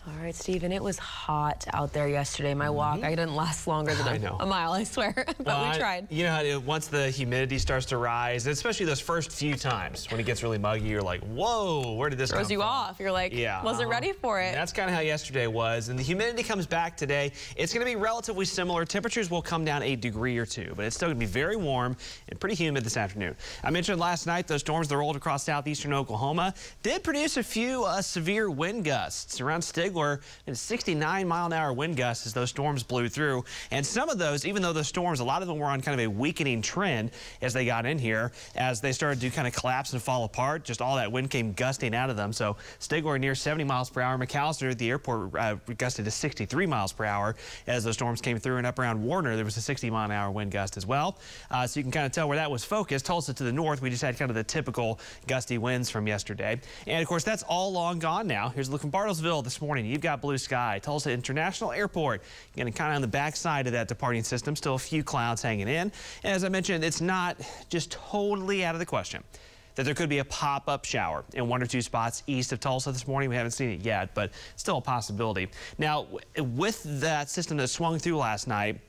All right, Stephen, it was hot out there yesterday. My walk, I didn't last longer than a mile, I swear, but we tried. You know, once the humidity starts to rise, especially those first few times when it gets really muggy, you're like, whoa, where did this come from? Throws you off. You're like, wasn't ready for it. That's kind of how yesterday was. And the humidity comes back today. It's going to be relatively similar. Temperatures will come down a degree or two, but it's still going to be very warm and pretty humid this afternoon. I mentioned last night those storms that rolled across southeastern Oklahoma did produce a few severe wind gusts. Around Stigler, and 69-mile-an-hour wind gusts as those storms blew through. And some of those, even though the storms, a lot of them were on kind of a weakening trend as they got in here, as they started to kind of collapse and fall apart, just all that wind came gusting out of them. So Stigler near 70 miles per hour. McAllister at the airport gusted to 63 miles per hour as those storms came through. And up around Warner, there was a 60-mile-an-hour wind gust as well. So you can kind of tell where that was focused. Tulsa to the north, we just had kind of the typical gusty winds from yesterday. And of course, that's all long gone now. Here's a look from Bartlesville this morning. You've got blue sky. Tulsa International Airport, getting kind of on the backside of that departing system. Still a few clouds hanging in. And as I mentioned, it's not just totally out of the question that there could be a pop-up shower in one or two spots east of Tulsa this morning. We haven't seen it yet, but still a possibility. Now, with that system that swung through last night,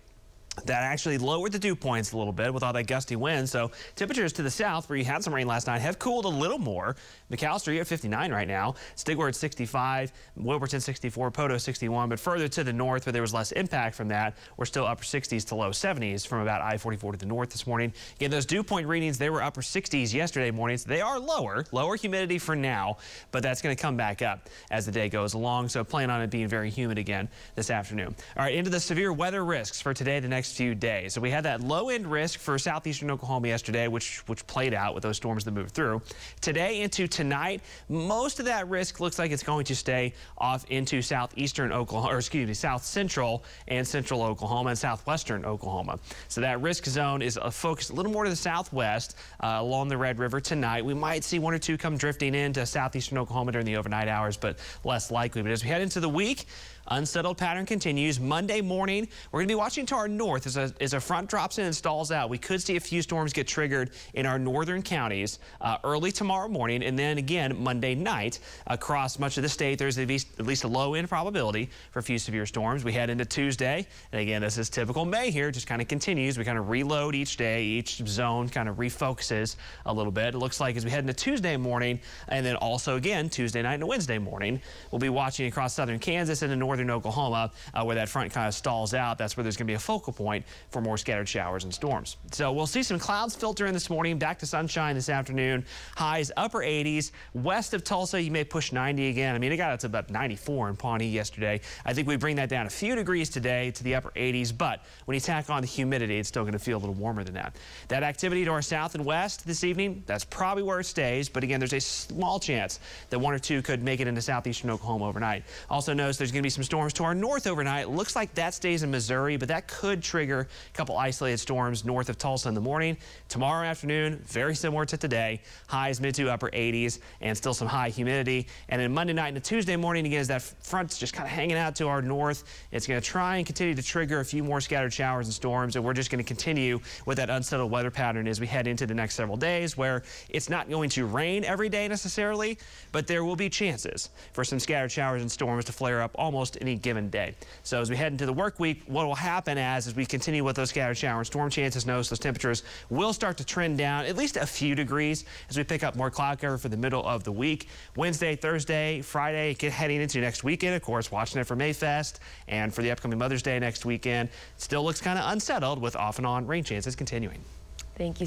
that actually lowered the dew points a little bit with all that gusty wind. So temperatures to the south, where you had some rain last night, have cooled a little more. McAllister, you're at 59 right now. Stigler at 65, Wilburton 64, Poto 61. But further to the north, where there was less impact from that, we're still upper 60s to low 70s from about I-44 to the north this morning. Again, those dew point readings, they were upper 60s yesterday mornings. They are lower humidity for now, but that's going to come back up as the day goes along. So plan on it being very humid again this afternoon. All right, into the severe weather risks for today, the next few days. So we had that low end risk for southeastern Oklahoma yesterday, which played out with those storms that moved through. Today into tonight, most of that risk looks like it's going to stay off into southeastern Oklahoma, or excuse me, south central and central Oklahoma and southwestern Oklahoma. So that risk zone is focused a little more to the southwest along the Red River tonight. We might see one or two come drifting into southeastern Oklahoma during the overnight hours, but less likely. But as we head into the week, unsettled pattern continues. Monday morning, we're going to be watching to our north as a front drops in and stalls out. We could see a few storms get triggered in our northern counties early tomorrow morning, and then again Monday night across much of the state. There's at least a low end probability for a few severe storms. We head into Tuesday, and again, this is typical May here, just kind of continues. We kind of reload each day. Each zone kind of refocuses a little bit. It looks like as we head into Tuesday morning, and then also again Tuesday night and Wednesday morning, we'll be watching across southern Kansas and the northern Oklahoma where that front kind of stalls out. That's where there's going to be a focal point for more scattered showers and storms. So we'll see some clouds filter in this morning, back to sunshine this afternoon. Highs upper 80s. West of Tulsa, you may push 90 again. I mean, it got up to about 94 in Pawnee yesterday. I think we bring that down a few degrees today to the upper 80s, but when you tack on the humidity, it's still going to feel a little warmer than that. That activity to our south and west this evening, that's probably where it stays, but again, there's a small chance that one or two could make it into southeastern Oklahoma overnight. Also notice there's going to be some storms to our north overnight. Looks like that stays in Missouri, but that could trigger a couple isolated storms north of Tulsa in the morning. Tomorrow afternoon, very similar to today. Highs mid to upper 80s and still some high humidity. And then Monday night and Tuesday morning, again, as that front's just kind of hanging out to our north, it's going to try and continue to trigger a few more scattered showers and storms. And we're just going to continue with that unsettled weather pattern as we head into the next several days, where it's not going to rain every day necessarily, but there will be chances for some scattered showers and storms to flare up almost any given day. So as we head into the work week, what will happen as we continue with those scattered shower and storm chances, notice those temperatures will start to trend down at least a few degrees as we pick up more cloud cover for the middle of the week. Wednesday, Thursday, Friday, heading into next weekend, of course, watching it for Mayfest and for the upcoming Mother's Day next weekend. Still looks kind of unsettled with off and on rain chances continuing. Thank you.